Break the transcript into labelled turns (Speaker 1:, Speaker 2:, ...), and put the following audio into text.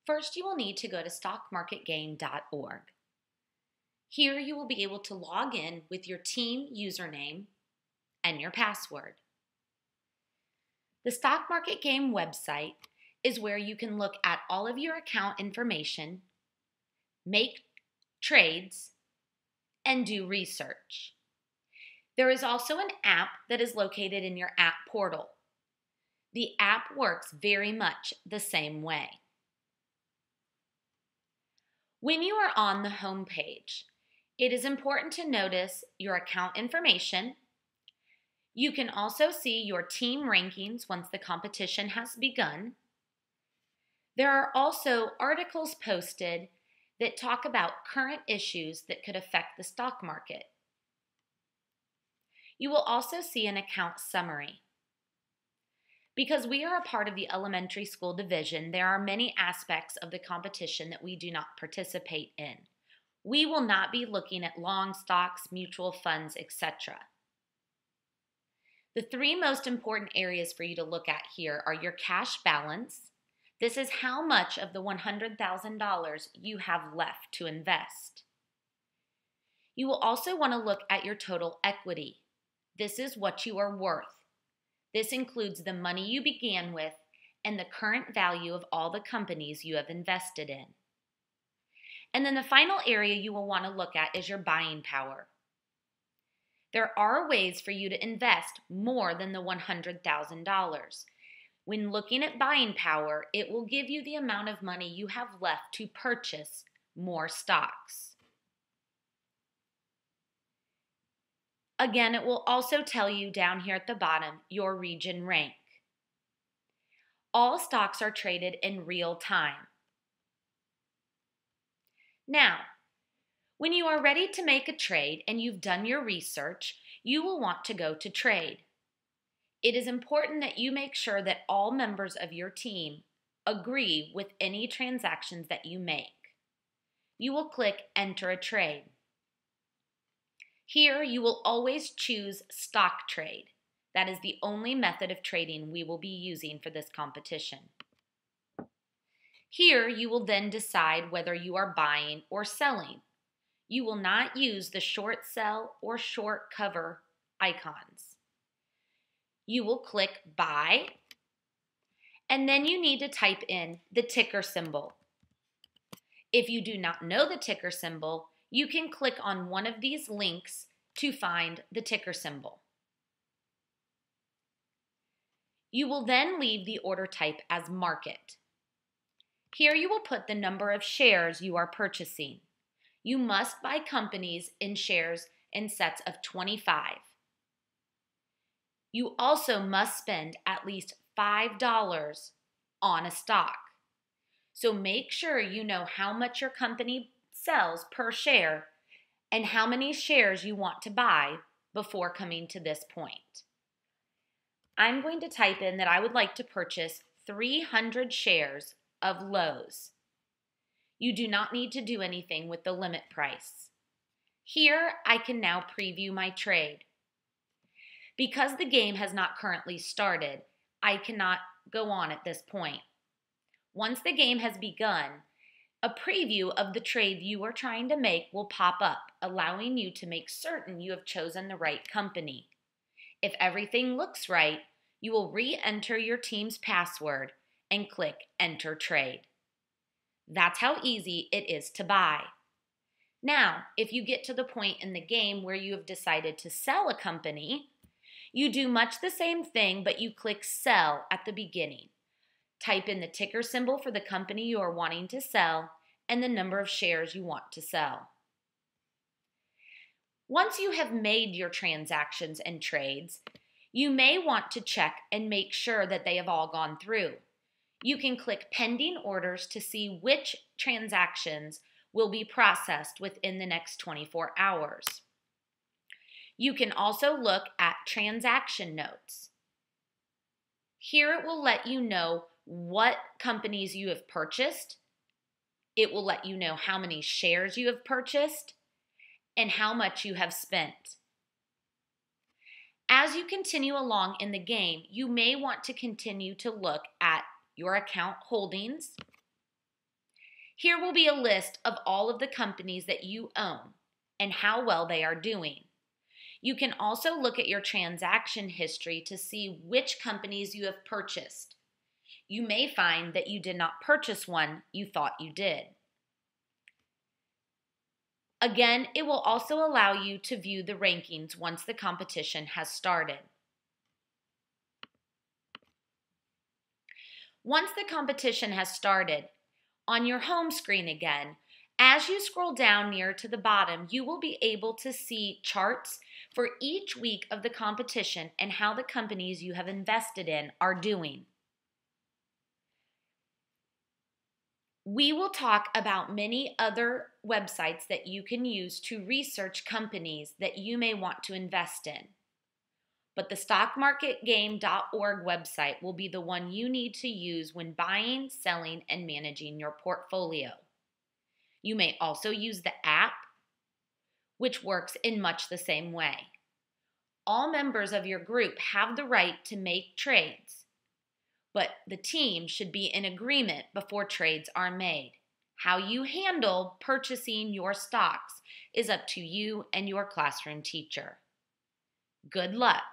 Speaker 1: First, you will need to go to stockmarketgame.org. Here you will be able to log in with your team username and your password. The Stock Market Game website is where you can look at all of your account information, make trades, and do research. There is also an app that is located in your app portal. The app works very much the same way. When you are on the home page, it is important to notice your account information. You can also see your team rankings once the competition has begun. There are also articles posted that talk about current issues that could affect the stock market. You will also see an account summary. Because we are a part of the elementary school division, there are many aspects of the competition that we do not participate in. We will not be looking at long stocks, mutual funds, etc. The three most important areas for you to look at here are your cash balance. This is how much of the $100,000 you have left to invest. You will also want to look at your total equity. This is what you are worth. This includes the money you began with and the current value of all the companies you have invested in. And then the final area you will want to look at is your buying power. There are ways for you to invest more than the $100,000. When looking at buying power, it will give you the amount of money you have left to purchase more stocks. Again, it will also tell you down here at the bottom your region rank. All stocks are traded in real time. Now, when you are ready to make a trade and you've done your research, you will want to go to trade. It is important that you make sure that all members of your team agree with any transactions that you make. You will click Enter a Trade. Here, you will always choose stock trade. That is the only method of trading we will be using for this competition. Here, you will then decide whether you are buying or selling. You will not use the short sell or short cover icons. You will click Buy, and then you need to type in the ticker symbol. If you do not know the ticker symbol, you can click on one of these links to find the ticker symbol. You will then leave the order type as market. Here you will put the number of shares you are purchasing. You must buy companies in shares in sets of 25. You also must spend at least $5 on a stock. So make sure you know how much your company sells per share and how many shares you want to buy before coming to this point. I'm going to type in that I would like to purchase 300 shares of Lowe's. You do not need to do anything with the limit price. Here, I can now preview my trade. Because the game has not currently started, I cannot go on at this point. Once the game has begun, a preview of the trade you are trying to make will pop up, allowing you to make certain you have chosen the right company. If everything looks right, you will re-enter your team's password and click Enter Trade. That's how easy it is to buy. Now, if you get to the point in the game where you have decided to sell a company, you do much the same thing, but you click Sell at the beginning. Type in the ticker symbol for the company you are wanting to sell and the number of shares you want to sell. Once you have made your transactions and trades, you may want to check and make sure that they have all gone through. You can click Pending Orders to see which transactions will be processed within the next 24 hours. You can also look at transaction notes. Here it will let you know what companies you have purchased. It will let you know how many shares you have purchased and how much you have spent. As you continue along in the game, you may want to continue to look at your account holdings, Here will be a list of all of the companies that you own and how well they are doing. You can also look at your transaction history to see which companies you have purchased. You may find that you did not purchase one you thought you did. Again, it will also allow you to view the rankings once the competition has started. Once the competition has started, on your home screen again, as you scroll down near to the bottom, you will be able to see charts for each week of the competition and how the companies you have invested in are doing. We will talk about many other websites that you can use to research companies that you may want to invest in. But the stockmarketgame.org website will be the one you need to use when buying, selling, and managing your portfolio. You may also use the app, which works in much the same way. All members of your group have the right to make trades, but the team should be in agreement before trades are made. How you handle purchasing your stocks is up to you and your classroom teacher. Good luck.